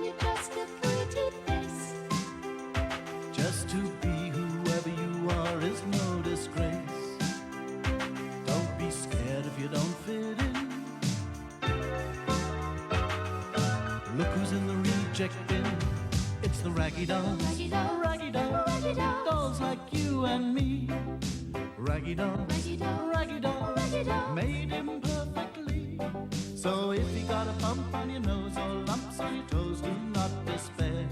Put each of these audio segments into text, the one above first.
and you're just a pretty face. Just to be whoever you are is no disgrace. Don't be scared if you don't fit in. Look who's in the reject bin. It's the Raggy Dolls. Raggy Dolls. Raggy Dolls. Raggy Dolls. Dolls like you and me. Raggy Dolls. Raggy Dolls. Raggy Dolls. Raggy Dolls. Made him perfectly. So if you got a bump on your nose or lumps on your toes, do not despair.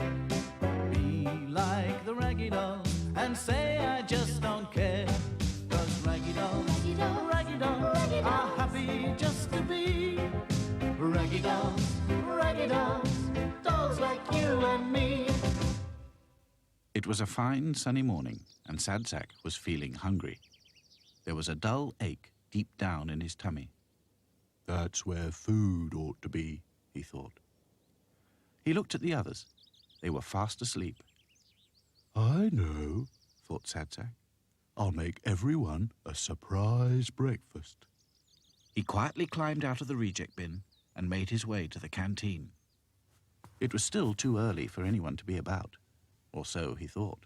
Be like the Raggy Dolls and say I just don't care. 'Cause Raggy Dolls, Raggy Dolls. Raggy Dolls Raggy are Dolls. happy just to be Raggy Dolls, Raggy Dolls, dolls like you and me. It was a fine sunny morning, and Sad Sack was feeling hungry. There was a dull ache deep down in his tummy. That's where food ought to be, he thought. He looked at the others. They were fast asleep. I know, thought Sad Sack. I'll make everyone a surprise breakfast. He quietly climbed out of the reject bin and made his way to the canteen. It was still too early for anyone to be about, or so he thought.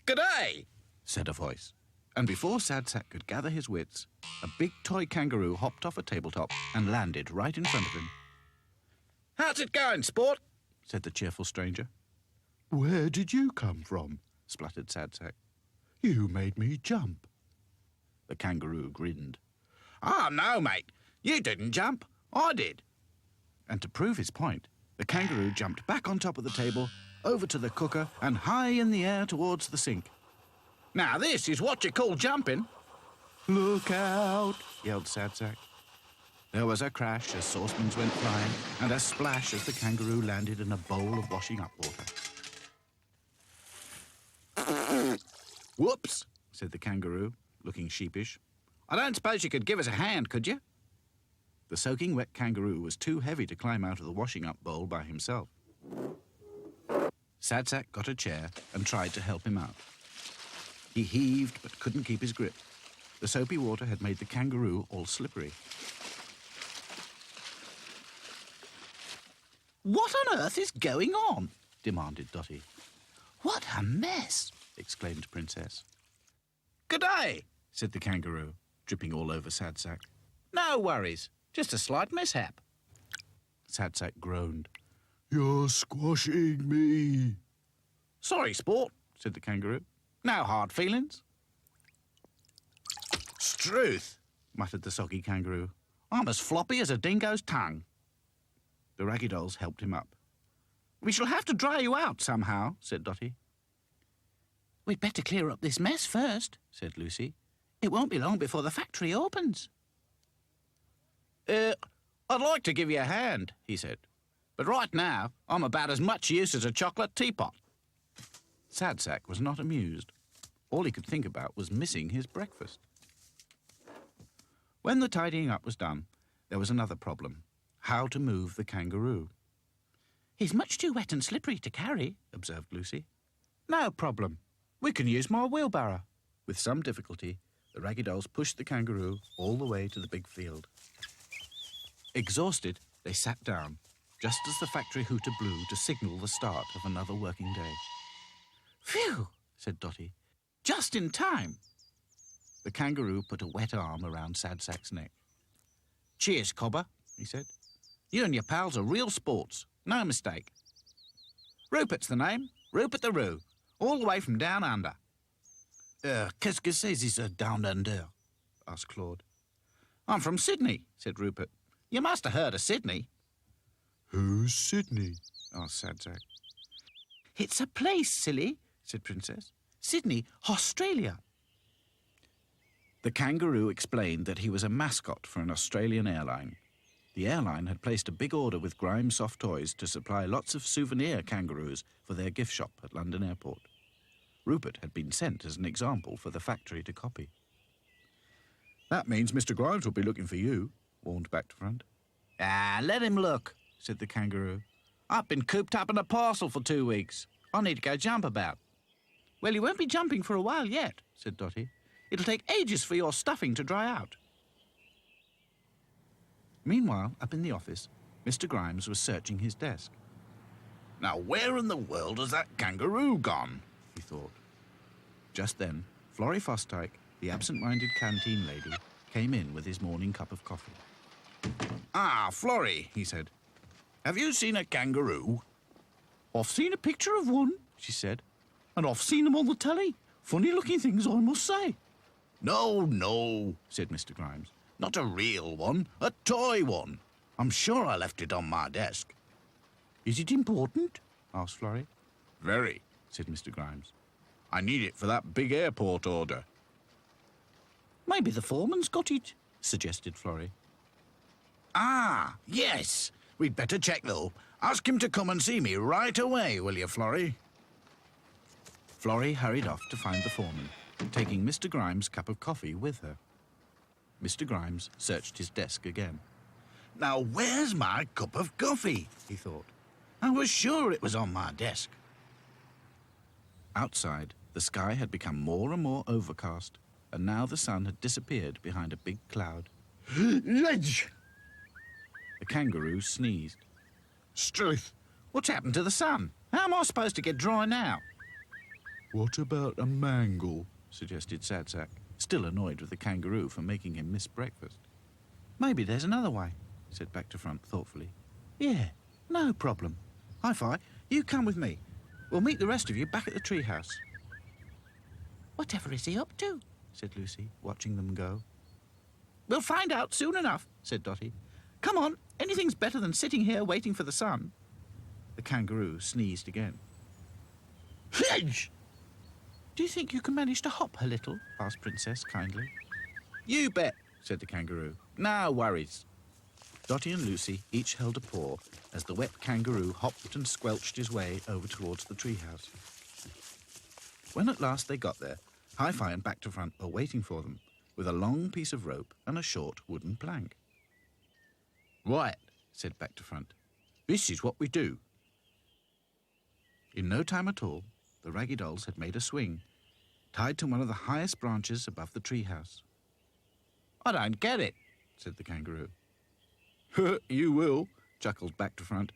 "G'day," said a voice, and before Sad Sack could gather his wits, a big toy kangaroo hopped off a tabletop and landed right in front of him. "How's it going, sport?" said the cheerful stranger. "Where did you come from?" spluttered Sad Sack. "You made me jump." The kangaroo grinned. "Oh, no, mate. You didn't jump. I did." And to prove his point, the kangaroo jumped back on top of the table, over to the cooker, and high in the air towards the sink. "Now this is what you call jumping." "Look out!" yelled Sad Sack. There was a crash as saucepans went flying, and a splash as the kangaroo landed in a bowl of washing up water. "Whoops," said the kangaroo, looking sheepish. "I don't suppose you could give us a hand, could you?" The soaking wet kangaroo was too heavy to climb out of the washing up bowl by himself. Sad Sack got a chair and tried to help him out. He heaved but couldn't keep his grip. The soapy water had made the kangaroo all slippery. "What on earth is going on?" demanded Dotty. "What a mess!" exclaimed Princess. "Good-day," said the kangaroo, dripping all over Sad Sack. "No worries, just a slight mishap." Sad Sack groaned. "You're squashing me." "Sorry, sport," said the kangaroo. "No hard feelings." "Struth," muttered the soggy kangaroo. "I'm as floppy as a dingo's tongue." The Raggy Dolls helped him up. "We shall have to dry you out somehow," said Dotty. "We'd better clear up this mess first," said Lucy. "It won't be long before the factory opens." I'd like to give you a hand," he said. "But right now, I'm about as much use as a chocolate teapot." Sad Sack was not amused. All he could think about was missing his breakfast. When the tidying up was done, there was another problem: how to move the kangaroo. "He's much too wet and slippery to carry," observed Lucy. "No problem. We can use my wheelbarrow." With some difficulty, the Raggy Dolls pushed the kangaroo all the way to the big field. Exhausted, they sat down, just as the factory hooter blew to signal the start of another working day. "Phew," said Dotty. "Just in time." The kangaroo put a wet arm around Sad Sack's neck. "Cheers, Cobber," he said. "You and your pals are real sports, no mistake. Rupert's the name, Rupert the Roo, all the way from down under." Qu'est-ce que c'est, this down under?" asked Claude. "I'm from Sydney," said Rupert. "You must have heard of Sydney." "Who's Sydney?" asked Sad Sack. "It's a place, silly," said Princess. "Sydney, Australia." The kangaroo explained that he was a mascot for an Australian airline. The airline had placed a big order with Grime Soft Toys to supply lots of souvenir kangaroos for their gift shop at London Airport. Rupert had been sent as an example for the factory to copy. "That means Mr. Grimes will be looking for you," warned Back to Front. "Ah, let him look," said the kangaroo. "I've been cooped up in a parcel for 2 weeks. I need to go jump about." "Well, you won't be jumping for a while yet," said Dotty. "It'll take ages for your stuffing to dry out." Meanwhile, up in the office, Mr. Grimes was searching his desk. Now, where in the world has that kangaroo gone? He thought. Just then, Florrie Fosdyke, the absent-minded canteen lady, came in with his morning cup of coffee. Ah, Florrie, he said. Have you seen a kangaroo? I've seen a picture of one, she said. And I've seen them on the telly. Funny-looking things, I must say. No, said Mr. Grimes. Not a real one, a toy one. I'm sure I left it on my desk. Is it important? Asked Florrie. Very, said Mr. Grimes. I need it for that big airport order. Maybe the foreman's got it, suggested Florrie. Ah, yes. We'd better check, though. Ask him to come and see me right away, will you, Florrie? Florrie hurried off to find the foreman, taking Mr. Grimes' cup of coffee with her. Mr. Grimes searched his desk again. Now, where's my cup of coffee? He thought. I was sure it was on my desk. Outside, the sky had become more and more overcast, and now the sun had disappeared behind a big cloud. Ledge! The kangaroo sneezed. Struth, what's happened to the sun? How am I supposed to get dry now? What about a mangle? Suggested Sadsack, still annoyed with the kangaroo for making him miss breakfast. Maybe there's another way, said Back to Front thoughtfully. Yeah, no problem. Hi-Fi, you come with me. We'll meet the rest of you back at the treehouse. Whatever is he up to? Said Lucy, watching them go. We'll find out soon enough, said Dotty. Come on, anything's better than sitting here waiting for the sun. The kangaroo sneezed again. Hedge! Do you think you can manage to hop a little? Asked Princess kindly. You bet, said the kangaroo. No worries. Dotty and Lucy each held a paw as the wet kangaroo hopped and squelched his way over towards the treehouse. When at last they got there, Hi-Fi and Back to Front were waiting for them, with a long piece of rope and a short wooden plank. Right, said Back to Front. This is what we do. In no time at all, the Raggy Dolls had made a swing, tied to one of the highest branches above the treehouse. I don't get it, said the kangaroo. You will, chuckled Back to Front.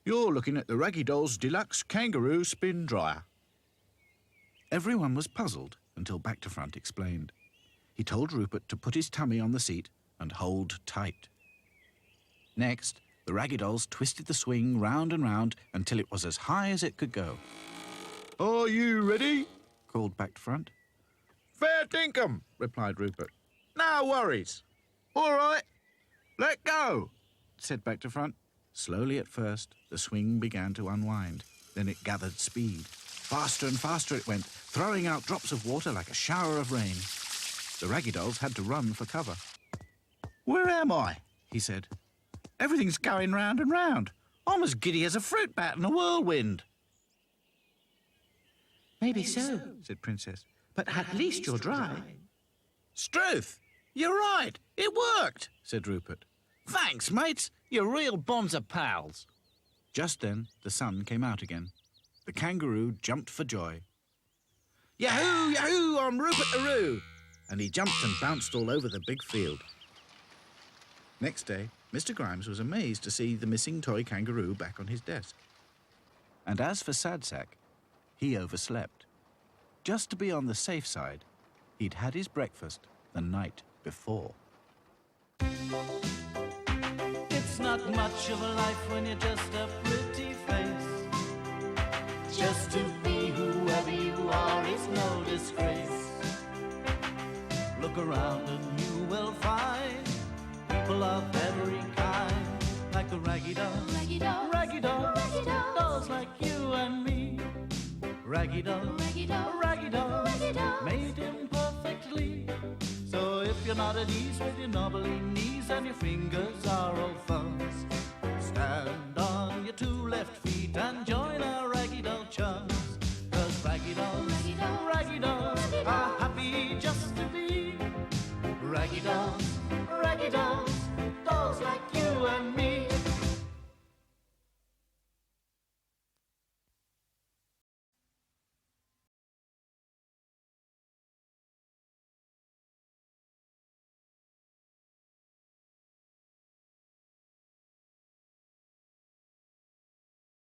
You're looking at the Raggy Dolls' deluxe kangaroo spin dryer. Everyone was puzzled until Back to Front explained. He told Rupert to put his tummy on the seat and hold tight. Next, the Raggy Dolls twisted the swing round and round until it was as high as it could go. Are you ready? Called Back to Front. Fair dinkum, replied Rupert. No worries. All right, let go, said Back to Front. Slowly at first, the swing began to unwind. Then it gathered speed. Faster and faster it went, throwing out drops of water like a shower of rain. The Raggy Dolls had to run for cover. Where am I? He said. Everything's going round and round. I'm as giddy as a fruit bat in a whirlwind. Maybe so, said Princess. But at least you're dry. Struth! You're right. It worked, said Rupert. Thanks, mates. You're real bonds of pals. Just then, the sun came out again. The kangaroo jumped for joy. Yahoo, yahoo, I'm Rupert the Roo! And he jumped and bounced all over the big field. Next day, Mr. Grimes was amazed to see the missing toy kangaroo back on his desk. And as for Sadsack, he overslept. Just to be on the safe side, he'd had his breakfast the night before. It's not much of a life when you're just a pretty face. Just to be whoever you are is no disgrace. Look around and you will find people of every kind, like the Raggy Dolls, Raggy Dolls, Raggy Dolls, Raggy Dolls, dolls like you and me. Raggy Dolls, Raggy Dolls, Raggy Dolls, Raggy Dolls, made imperfectly. So if you're not at ease with your knobbly knees and your fingers are all fuzz, stand on your two left feet and join our Raggy Doll chums. 'Cause Raggy Dolls, Raggy Dolls, Raggy Dolls Raggy Dolls, are happy just to be Raggy Dolls, Raggy Dolls.